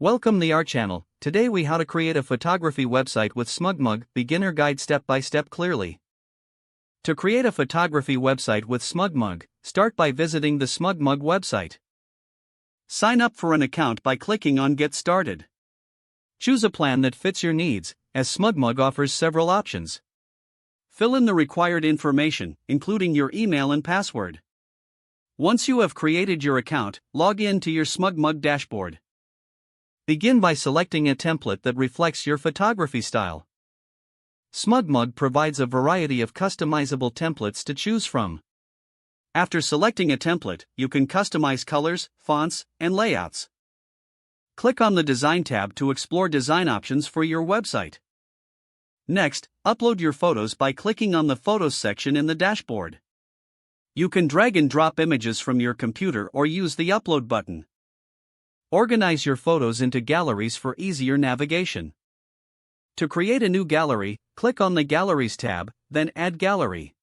Welcome to our channel. Today we how to create a photography website with SmugMug, beginner guide step by step clearly. To create a photography website with SmugMug, start by visiting the SmugMug website. Sign up for an account by clicking on Get Started. Choose a plan that fits your needs, as SmugMug offers several options. Fill in the required information, including your email and password. Once you have created your account, log in to your SmugMug dashboard. Begin by selecting a template that reflects your photography style. SmugMug provides a variety of customizable templates to choose from. After selecting a template, you can customize colors, fonts, and layouts. Click on the Design tab to explore design options for your website. Next, upload your photos by clicking on the Photos section in the dashboard. You can drag and drop images from your computer or use the Upload button. Organize your photos into galleries for easier navigation. To create a new gallery, click on the Galleries tab, then Add Gallery.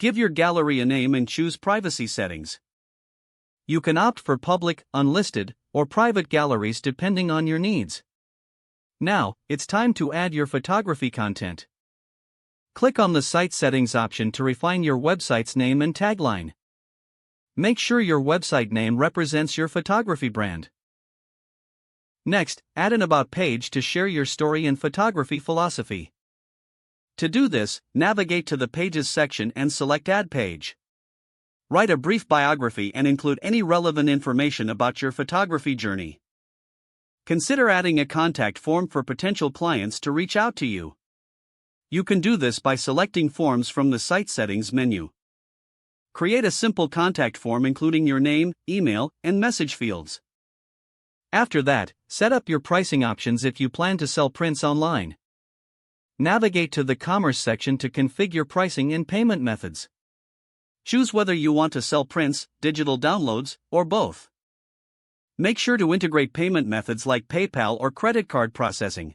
Give your gallery a name and choose Privacy settings. You can opt for public, unlisted, or private galleries depending on your needs. Now, it's time to add your photography content. Click on the Site Settings option to refine your website's name and tagline. Make sure your website name represents your photography brand. Next, add an About page to share your story and photography philosophy. To do this, navigate to the Pages section and select Add Page. Write a brief biography and include any relevant information about your photography journey. Consider adding a contact form for potential clients to reach out to you. You can do this by selecting Forms from the Site Settings menu. Create a simple contact form including your name, email, and message fields. After that, set up your pricing options if you plan to sell prints online. Navigate to the Commerce section to configure pricing and payment methods. Choose whether you want to sell prints, digital downloads, or both. Make sure to integrate payment methods like PayPal or credit card processing.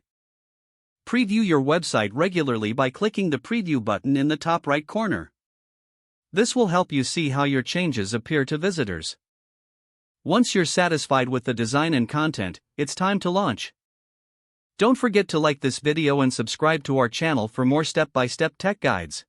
Preview your website regularly by clicking the Preview button in the top right corner. This will help you see how your changes appear to visitors. Once you're satisfied with the design and content, it's time to launch. Don't forget to like this video and subscribe to our channel for more step-by-step tech guides.